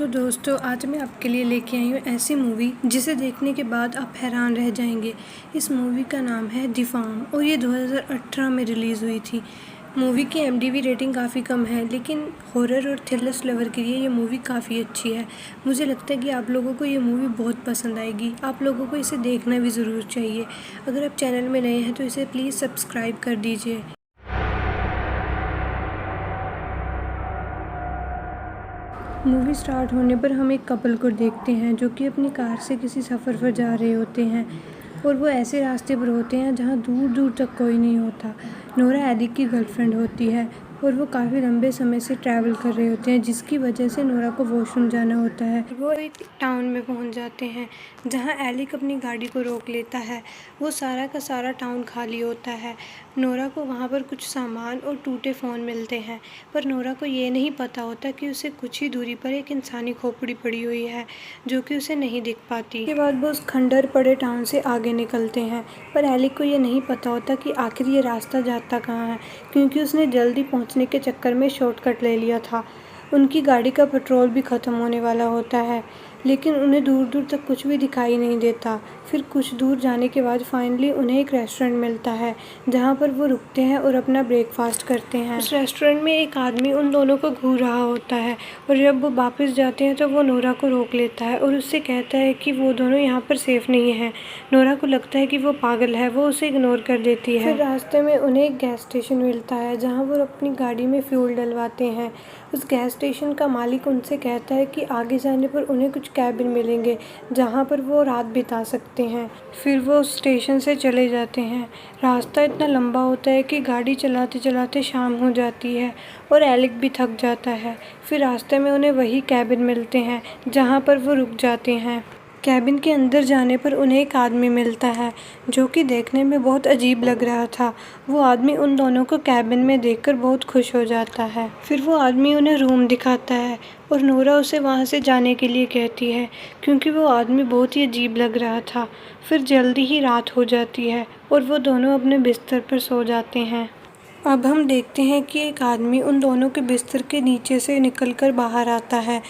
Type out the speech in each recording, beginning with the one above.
तो दोस्तों आज मैं आपके लिए लेके आई हूँ ऐसी मूवी जिसे देखने के बाद आप हैरान रह जाएंगे। इस मूवी का नाम है दी फार्म और ये 2018 में रिलीज़ हुई थी। मूवी की IMDb रेटिंग काफ़ी कम है, लेकिन हॉरर और थ्रिलर लवर के लिए ये मूवी काफ़ी अच्छी है। मुझे लगता है कि आप लोगों को ये मूवी बहुत पसंद आएगी। आप लोगों को इसे देखना भी ज़रूर चाहिए। अगर आप चैनल में नए हैं तो इसे प्लीज़ सब्सक्राइब कर दीजिए। मूवी स्टार्ट होने पर हम एक कपल को देखते हैं जो कि अपनी कार से किसी सफ़र पर जा रहे होते हैं और वो ऐसे रास्ते पर होते हैं जहाँ दूर दूर तक कोई नहीं होता। नोरा एली की गर्लफ्रेंड होती है और वो काफ़ी लंबे समय से ट्रैवल कर रहे होते हैं, जिसकी वजह से नोरा को वॉशरूम जाना होता है। वो एक टाउन में पहुंच जाते हैं जहां एलिक अपनी गाड़ी को रोक लेता है। वो सारा का सारा टाउन खाली होता है। नोरा को वहां पर कुछ सामान और टूटे फ़ोन मिलते हैं, पर नोरा को ये नहीं पता होता कि उसे कुछ ही दूरी पर एक इंसानी खोपड़ी पड़ी हुई है जो कि उसे नहीं दिख पाती। इसके बाद वो उस खंडर पड़े टाउन से आगे निकलते हैं, पर एलिक को ये नहीं पता होता कि आखिर ये रास्ता जाता कहाँ है, क्योंकि उसने जल्दी पहुंचने के चक्कर में शॉर्टकट ले लिया था। उनकी गाड़ी का पेट्रोल भी ख़त्म होने वाला होता है, लेकिन उन्हें दूर दूर तक कुछ भी दिखाई नहीं देता। फिर कुछ दूर जाने के बाद फाइनली उन्हें एक रेस्टोरेंट मिलता है जहाँ पर वो रुकते हैं और अपना ब्रेकफास्ट करते हैं। उस रेस्टोरेंट में एक आदमी उन दोनों को घूर रहा होता है और जब वो वापस जाते हैं तो वो नोरा को रोक लेता है और उससे कहता है कि वो दोनों यहाँ पर सेफ नहीं हैं। नोरा को लगता है कि वो पागल है, वो उसे इग्नोर कर देती है। फिर रास्ते में उन्हें एक गैस स्टेशन मिलता है जहाँ वो अपनी गाड़ी में फ्यूल डलवाते हैं। उस गैस स्टेशन का मालिक उनसे कहता है कि आगे जाने पर उन्हें कुछ कैबिन मिलेंगे जहाँ पर वो रात बिता सकते हैं। फिर वो उस स्टेशन से चले जाते हैं। रास्ता इतना लंबा होता है कि गाड़ी चलाते चलाते शाम हो जाती है और एलिक भी थक जाता है। फिर रास्ते में उन्हें वही कैबिन मिलते हैं जहाँ पर वो रुक जाते हैं। कैबिन के अंदर जाने पर उन्हें एक आदमी मिलता है जो कि देखने में बहुत अजीब लग रहा था। वो आदमी उन दोनों को कैबिन में देखकर बहुत खुश हो जाता है। फिर वो आदमी उन्हें रूम दिखाता है और नोरा उसे वहाँ से जाने के लिए कहती है क्योंकि वो आदमी बहुत ही अजीब लग रहा था। फिर जल्दी ही रात हो जाती है और वो दोनों अपने बिस्तर पर सो जाते हैं। अब हम देखते हैं कि एक आदमी उन दोनों के बिस्तर के नीचे से निकलकर बाहर आता है,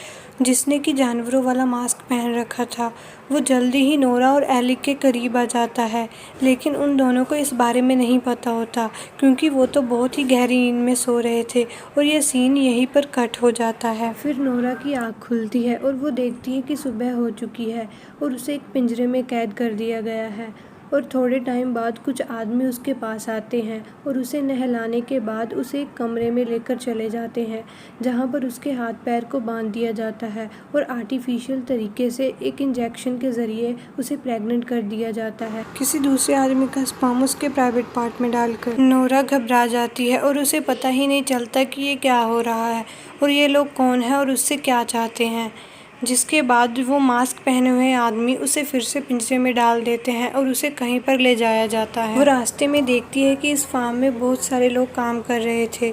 जिसने कि जानवरों वाला मास्क पहन रखा था। वो जल्दी ही नोरा और एलिक के करीब आ जाता है, लेकिन उन दोनों को इस बारे में नहीं पता होता क्योंकि वो तो बहुत ही गहरी नींद में सो रहे थे और ये सीन यहीं पर कट हो जाता है। फिर नोरा की आँख खुलती है और वो देखती है कि सुबह हो चुकी है और उसे एक पिंजरे में कैद कर दिया गया है। और थोड़े टाइम बाद कुछ आदमी उसके पास आते हैं और उसे नहलाने के बाद उसे एक कमरे में लेकर चले जाते हैं जहां पर उसके हाथ पैर को बांध दिया जाता है और आर्टिफिशियल तरीके से एक इंजेक्शन के ज़रिए उसे प्रेग्नेंट कर दिया जाता है। किसी दूसरे आदमी का स्पर्म उसके प्राइवेट पार्ट में डालकर नोरा घबरा जाती है और उसे पता ही नहीं चलता कि ये क्या हो रहा है और ये लोग कौन हैं और उससे क्या चाहते हैं। जिसके बाद वो मास्क पहने हुए आदमी उसे फिर से पिंजरे में डाल देते हैं और उसे कहीं पर ले जाया जाता है। वो रास्ते में देखती है कि इस फार्म में बहुत सारे लोग काम कर रहे थे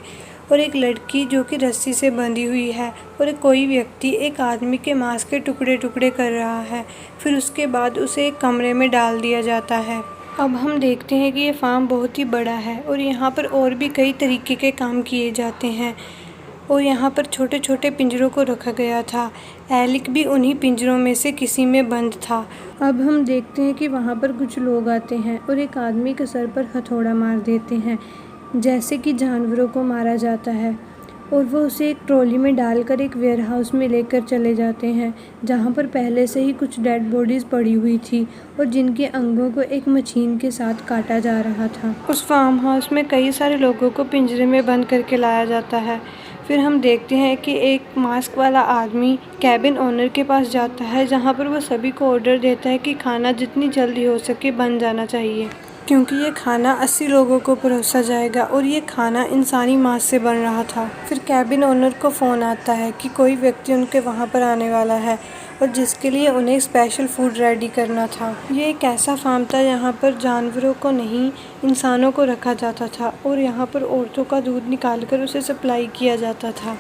और एक लड़की जो कि रस्सी से बंधी हुई है और कोई व्यक्ति एक आदमी के मांस के टुकड़े टुकड़े कर रहा है। फिर उसके बाद उसे एक कमरे में डाल दिया जाता है। अब हम देखते हैं कि ये फार्म बहुत ही बड़ा है और यहाँ पर और भी कई तरीके के काम किए जाते हैं और यहाँ पर छोटे छोटे पिंजरों को रखा गया था। एलिक भी उन्हीं पिंजरों में से किसी में बंद था। अब हम देखते हैं कि वहाँ पर कुछ लोग आते हैं और एक आदमी के सर पर हथौड़ा मार देते हैं जैसे कि जानवरों को मारा जाता है और वो उसे एक ट्रॉली में डालकर एक वेयरहाउस में लेकर चले जाते हैं जहाँ पर पहले से ही कुछ डेड बॉडीज़ पड़ी हुई थी और जिनके अंगों को एक मशीन के साथ काटा जा रहा था। उस फार्म हाउस में कई सारे लोगों को पिंजरे में बंद करके लाया जाता है। फिर हम देखते हैं कि एक मास्क वाला आदमी कैबिन ओनर के पास जाता है जहाँ पर वो सभी को ऑर्डर देता है कि खाना जितनी जल्दी हो सके बन जाना चाहिए क्योंकि ये खाना 80 लोगों को परोसा जाएगा और ये खाना इंसानी मांस से बन रहा था। फिर कैबिन ओनर को फ़ोन आता है कि कोई व्यक्ति उनके वहाँ पर आने वाला है और जिसके लिए उन्हें स्पेशल फूड रेडी करना था। ये एक ऐसा फार्म था यहाँ पर जानवरों को नहीं इंसानों को रखा जाता था और यहाँ पर औरतों का दूध निकालकर उसे सप्लाई किया जाता था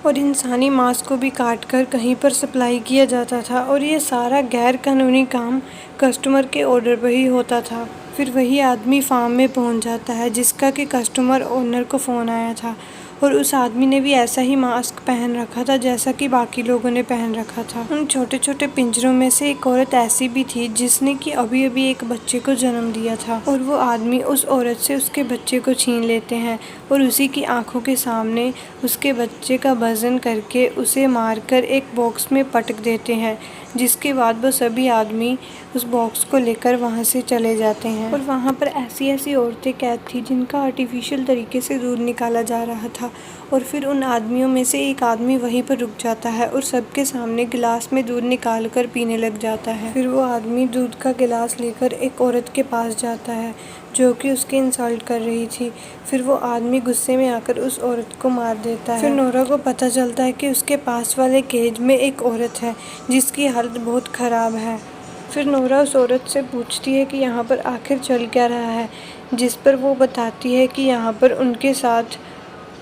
और इंसानी मांस को भी काटकर कहीं पर सप्लाई किया जाता था और ये सारा गैर कानूनी काम कस्टमर के ऑर्डर पर ही होता था। फिर वही आदमी फार्म में पहुंच जाता है जिसका कि कस्टमर ओनर को फ़ोन आया था और उस आदमी ने भी ऐसा ही मास्क पहन रखा था जैसा कि बाकी लोगों ने पहन रखा था। उन छोटे छोटे पिंजरों में से एक औरत ऐसी भी थी जिसने कि अभी अभी एक बच्चे को जन्म दिया था, और वो आदमी उस औरत से उसके बच्चे को छीन लेते हैं और उसी की आंखों के सामने उसके बच्चे का वजन करके उसे मारकर एक बॉक्स में पटक देते हैं, जिसके बाद वो सभी आदमी उस बॉक्स को लेकर वहाँ से चले जाते हैं। और वहाँ पर ऐसी ऐसी औरतें कैद थी जिनका आर्टिफिशियल तरीके से दूध निकाला जा रहा था, और फिर उन आदमियों में से एक आदमी वहीं पर रुक जाता है और सबके सामने गिलास में दूध निकाल कर पीने लग जाता है। फिर वो आदमी दूध का गिलास लेकर एक औरत के पास जाता है जो कि उसकी इंसल्ट कर रही थी। फिर वो आदमी गुस्से में आकर उस औरत को मार देता है। फिर नोरा को पता चलता है कि उसके पास वाले केज में एक औरत है जिसकी हालत बहुत ख़राब है। फिर नोरा उस औरत से पूछती है कि यहाँ पर आखिर चल क्या रहा है, जिस पर वो बताती है कि यहाँ पर उनके साथ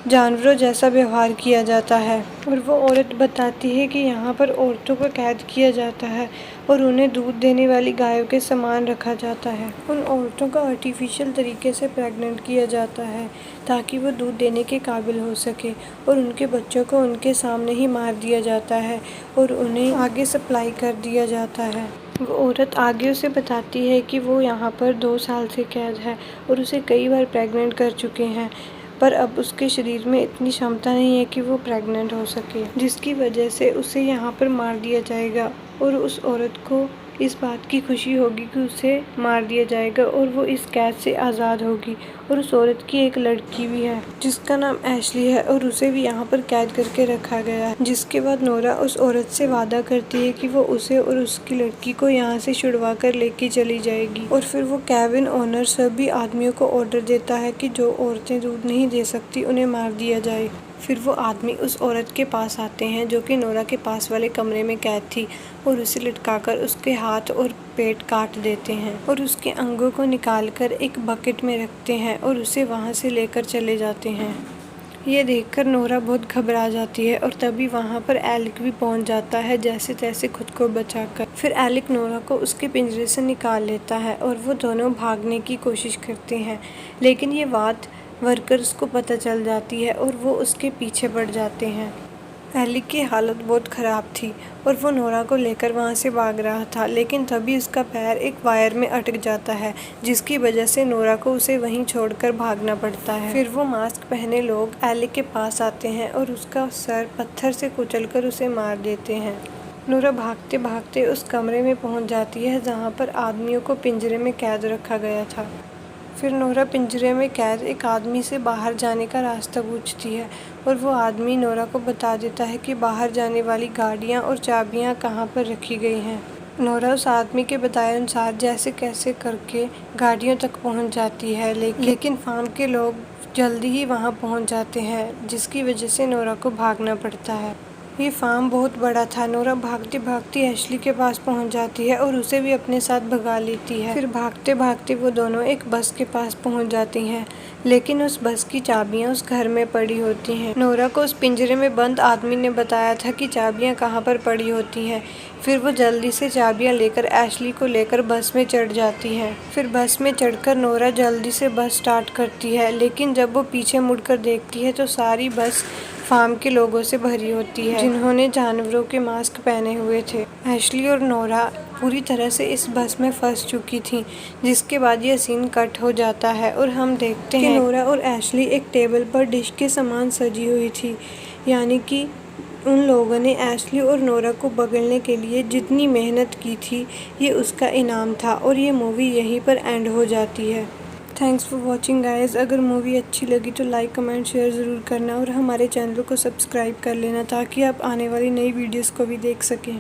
जानवरों जैसा व्यवहार किया जाता है। और वो औरत बताती है कि यहाँ पर औरतों को कैद किया जाता है और उन्हें दूध देने वाली गायों के समान रखा जाता है। उन औरतों का आर्टिफिशियल तरीके से प्रेग्नेंट किया जाता है ताकि वो दूध देने के काबिल हो सके, और उनके बच्चों को उनके सामने ही मार दिया जाता है और उन्हें आगे सप्लाई कर दिया जाता है। वो औरत आगे उसे बताती है कि वो यहाँ पर 2 साल से कैद है और उसे कई बार प्रेग्नेंट कर चुके हैं, पर अब उसके शरीर में इतनी क्षमता नहीं है कि वो प्रेग्नेंट हो सके, जिसकी वजह से उसे यहाँ पर मार दिया जाएगा। और उस औरत को इस बात की खुशी होगी कि उसे मार दिया जाएगा और वो इस कैद से आज़ाद होगी। और उस औरत की एक लड़की भी है जिसका नाम एशली है और उसे भी यहाँ पर कैद करके रखा गया है। जिसके बाद नोरा उस औरत से वादा करती है कि वो उसे और उसकी लड़की को यहाँ से छुड़वा कर लेके चली जाएगी। और फिर वो कैबिन ओनर सभी आदमियों को ऑर्डर देता है कि जो औरतें दूध नहीं दे सकती उन्हें मार दिया जाए। फिर वो आदमी उस औरत के पास आते हैं जो कि नोरा के पास वाले कमरे में कैद थी, और उसे लटकाकर उसके हाथ और पेट काट देते हैं और उसके अंगों को निकालकर एक बकेट में रखते हैं और उसे वहाँ से लेकर चले जाते हैं। ये देखकर नोरा बहुत घबरा जाती है और तभी वहाँ पर एलिक भी पहुँच जाता है जैसे तैसे खुद को बचाकर। फिर एलिक नोरा को उसके पिंजरे से निकाल लेता है और वो दोनों भागने की कोशिश करते हैं, लेकिन ये बात वर्कर्स को पता चल जाती है और वो उसके पीछे पड़ जाते हैं। एलिक की हालत बहुत ख़राब थी और वो नोरा को लेकर वहाँ से भाग रहा था, लेकिन तभी उसका पैर एक वायर में अटक जाता है, जिसकी वजह से नोरा को उसे वहीं छोड़कर भागना पड़ता है। फिर वो मास्क पहने लोग एलिक के पास आते हैं और उसका सर पत्थर से कुचलकर उसे मार देते हैं। नोरा भागते भागते उस कमरे में पहुँच जाती है जहाँ पर आदमियों को पिंजरे में कैद रखा गया था। फिर नोरा पिंजरे में कैद एक आदमी से बाहर जाने का रास्ता पूछती है और वो आदमी नोरा को बता देता है कि बाहर जाने वाली गाड़ियाँ और चाबियाँ कहाँ पर रखी गई हैं। नोरा उस आदमी के बताए अनुसार जैसे कैसे करके गाड़ियों तक पहुँच जाती है, लेकिन फार्म के लोग जल्दी ही वहाँ पहुँच जाते हैं, जिसकी वजह से नोरा को भागना पड़ता है। ये फार्म बहुत बड़ा था। नोरा भागते भागते एशली के पास पहुंच जाती है और उसे भी अपने साथ भगा लेती है। फिर भागते भागते वो दोनों एक बस के पास पहुंच जाती हैं, लेकिन उस बस की चाबियां उस घर में पड़ी होती हैं। नोरा को उस पिंजरे में बंद आदमी ने बताया था कि चाबियां कहाँ पर पड़ी होती हैं। फिर वो जल्दी से चाबियां लेकर एशली को लेकर बस में चढ़ जाती है। फिर बस में चढ़कर नोरा जल्दी से बस स्टार्ट करती है, लेकिन जब वो पीछे मुड़कर देखती है तो सारी बस फार्म के लोगों से भरी होती है जिन्होंने जानवरों के मास्क पहने हुए थे। एशली और नोरा पूरी तरह से इस बस में फंस चुकी थी, जिसके बाद यह सीन कट हो जाता है और हम देखते हैं कि नोरा और एशली एक टेबल पर डिश के समान सजी हुई थी, यानी कि उन लोगों ने एशली और नोरा को पकड़ने के लिए जितनी मेहनत की थी ये उसका इनाम था। और ये मूवी यहीं पर एंड हो जाती है। Thanks for watching guys. अगर मूवी अच्छी लगी तो लाइक कमेंट शेयर ज़रूर करना और हमारे चैनल को सब्सक्राइब कर लेना ताकि आप आने वाली नई वीडियोस को भी देख सकें।